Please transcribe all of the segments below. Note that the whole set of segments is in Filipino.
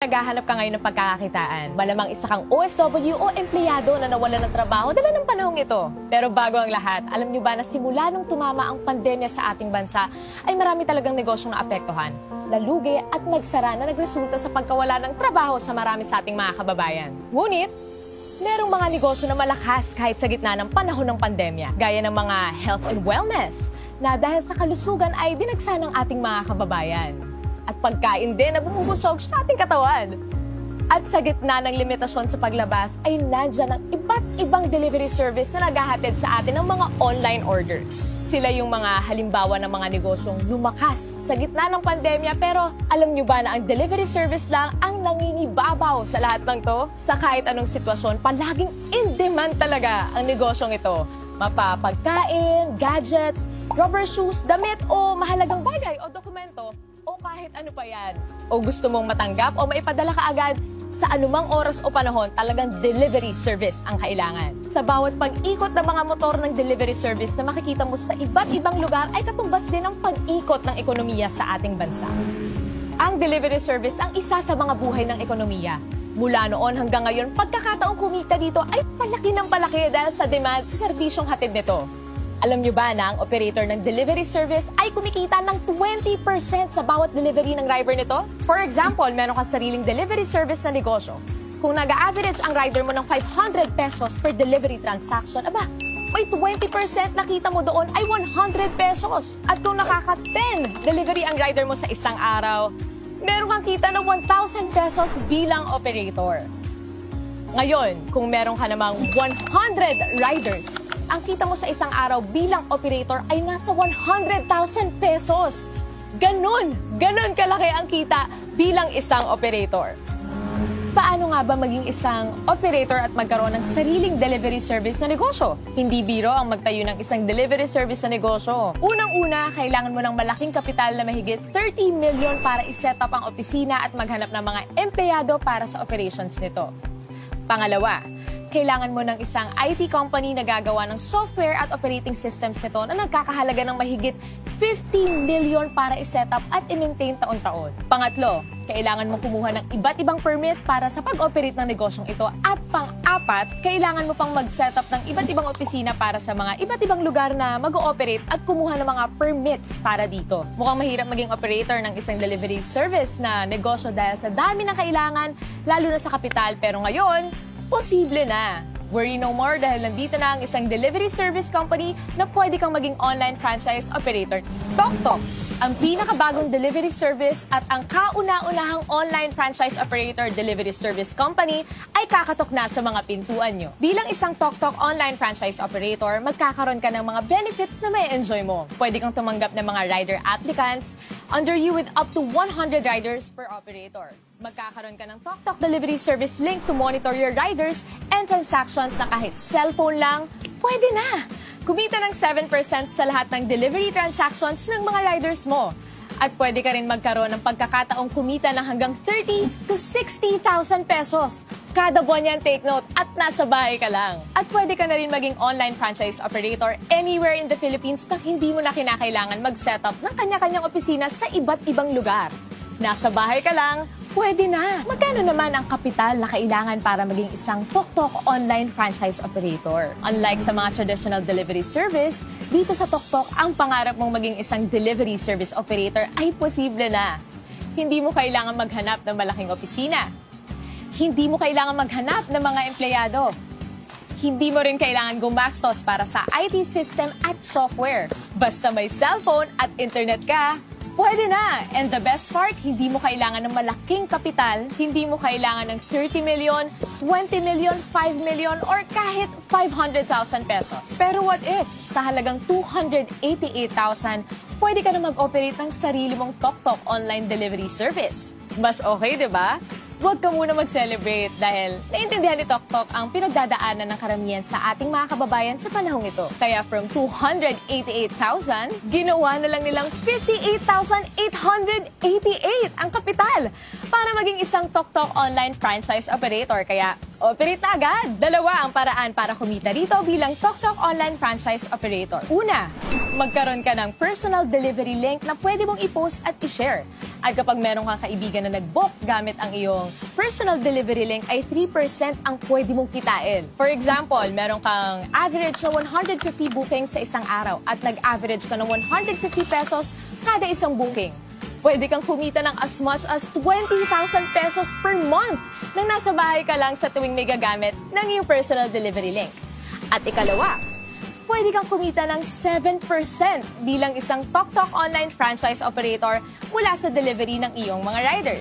Naghahanap ka ngayon ng pagkakakitaan. Malamang isa kang OFW o empleyado na nawalan ng trabaho dala ng panahong ito. Pero bago ang lahat, alam niyo ba na simula nung tumama ang pandemya sa ating bansa, ay marami talagang negosyong naapektuhan, nalugi at nagsara na nagresulta sa pagkawala ng trabaho sa marami sa ating mga kababayan. Ngunit, merong mga negosyo na malakas kahit sa gitna ng panahon ng pandemya, gaya ng mga health and wellness, na dahil sa kalusugan ay dinagsa ng ating mga kababayan. At pagkain din na bumubusog sa ating katawan. At sa gitna ng limitasyon sa paglabas ay nandiyan ang iba't ibang delivery service na naghahatid sa atin ng mga online orders. Sila yung mga halimbawa ng mga negosyong lumakas sa gitna ng pandemya, pero alam nyo ba na ang delivery service lang ang nangingibabaw sa lahat ng to? Sa kahit anong sitwasyon, palaging in demand talaga ang negosyong ito. Mapapagkain, gadgets, rubber shoes, damit o mahalagang bagay o dokumento, o kahit ano pa yan. O gusto mong matanggap o maipadala ka agad, sa anumang oras o panahon, talagang delivery service ang kailangan. Sa bawat pag-ikot ng mga motor ng delivery service na makikita mo sa iba't ibang lugar ay katumbas din ang pag-ikot ng ekonomiya sa ating bansa. Ang delivery service ang isa sa mga buhay ng ekonomiya. Mula noon hanggang ngayon, pagkakataong kumita dito ay palaki ng palaki dahil sa demand sa serbisyong hatid nito. Alam nyo ba na ang operator ng delivery service ay kumikita ng 20% sa bawat delivery ng driver nito? For example, meron kang sariling delivery service na negosyo. Kung nag-average ang rider mo ng 500 pesos per delivery transaction, aba, may 20% na kita mo doon ay 100 pesos. At kung nakaka-10 delivery ang rider mo sa isang araw, meron kang kita ng 1,000 pesos bilang operator. Ngayon, kung meron ka namang 100 riders, ang kita mo sa isang araw bilang operator ay nasa 100,000 pesos. Ganon kalaki ang kita bilang isang operator. Paano nga ba maging isang operator at magkaroon ng sariling delivery service na negosyo? Hindi biro ang magtayo ng isang delivery service na negosyo. Unang-una, kailangan mo ng malaking kapital na mahigit 30 million para iset up ang opisina at maghanap ng mga empleyado para sa operations nito. Pangalawa, kailangan mo ng isang IT company na gagawa ng software at operating systems nito na nagkakahalaga ng mahigit 50 million para i-set up at i-maintain taon-taon. Pangatlo, kailangan mo kumuha ng iba't ibang permit para sa pag-operate ng negosyong ito. At pang-apat, kailangan mo pang mag-set up ng iba't ibang opisina para sa mga iba't ibang lugar na mag-ooperate at kumuha ng mga permits para dito. Mukhang mahirap maging operator ng isang delivery service na negosyo dahil sa dami ng kailangan, lalo na sa kapital. Pero ngayon, posible na. Worry no more dahil nandito na ang isang delivery service company na pwede kang maging online franchise operator. TokTok, ang pinakabagong delivery service at ang kauna-unahang online franchise operator delivery service company ay kakatok na sa mga pintuan nyo. Bilang isang TokTok online franchise operator, magkakaroon ka ng mga benefits na may enjoy mo. Pwede kang tumanggap ng mga rider applicants under you with up to 100 riders per operator. Magkakaroon ka ng TokTok delivery service link to monitor your riders and transactions na kahit cellphone lang, pwede na! Kumita ng 7% sa lahat ng delivery transactions ng mga riders mo. At pwede ka rin magkaroon ng pagkakataong kumita ng hanggang 30 to 60,000 pesos. Kada buwan yan, take note, at nasa bahay ka lang. At pwede ka na rin maging online franchise operator anywhere in the Philippines na hindi mo na kinakailangan mag-set up ng kanya-kanyang opisina sa iba't ibang lugar. Nasa bahay ka lang, pwede na. Magkano naman ang kapital na kailangan para maging isang TokTok online franchise operator? Unlike sa mga traditional delivery service, dito sa TokTok, ang pangarap mong maging isang delivery service operator ay posible na. Hindi mo kailangan maghanap ng malaking opisina. Hindi mo kailangan maghanap ng mga empleyado. Hindi mo rin kailangan gumastos para sa IT system at software. Basta may cellphone at internet ka, pwede na! And the best part, hindi mo kailangan ng malaking kapital, hindi mo kailangan ng 30 million, 20 million, 5 million, or kahit 500,000 pesos. Pero what if, sa halagang 288,000, pwede ka na mag-operate ng sarili mong TokTok online delivery service? Mas okay, di ba? Huwag ka muna mag-celebrate dahil naintindihan ni TokTok ang pinagdadaanan ng karamihan sa ating mga kababayan sa panahong ito. Kaya from 288,000, ginawa na lang nilang 58,888 ang kapital para maging isang TokTok online franchise operator. Kaya Operate na agad! Dalawa ang paraan para kumita dito bilang TokTok Online Franchise Operator. Una, magkaroon ka ng personal delivery link na pwede mong i-post at i-share. At kapag meron kang kaibigan na nag-book gamit ang iyong personal delivery link ay 3% ang pwede mong kitain. For example, meron kang average na 150 bookings sa isang araw at nag-average ka ng 150 pesos kada isang booking. Pwede kang kumita ng as much as 20,000 pesos per month nang nasa bahay ka lang sa tuwing may gagamit ng iyong personal delivery link. At ikalawa, pwede kang kumita ng 7% bilang isang TokTok Online Franchise Operator mula sa delivery ng iyong mga rider.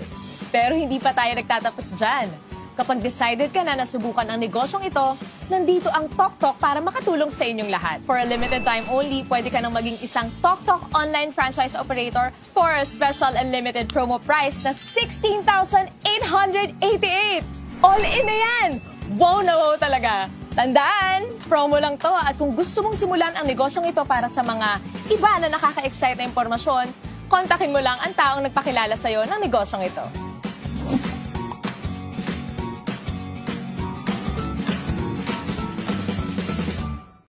Pero hindi pa tayo nagtatapos dyan. Kapag decided ka na nasubukan ang negosyong ito, nandito ang TokTok para makatulong sa inyong lahat. For a limited time only, pwede ka nang maging isang TokTok Online Franchise Operator for a special and limited promo price na 16,888! All in na yan! Wow na wow talaga! Tandaan, promo lang to at kung gusto mong simulan ang negosyong ito para sa mga iba na nakaka-excite na impormasyon, kontakin mo lang ang taong nagpakilala sa'yo ng negosyong ito.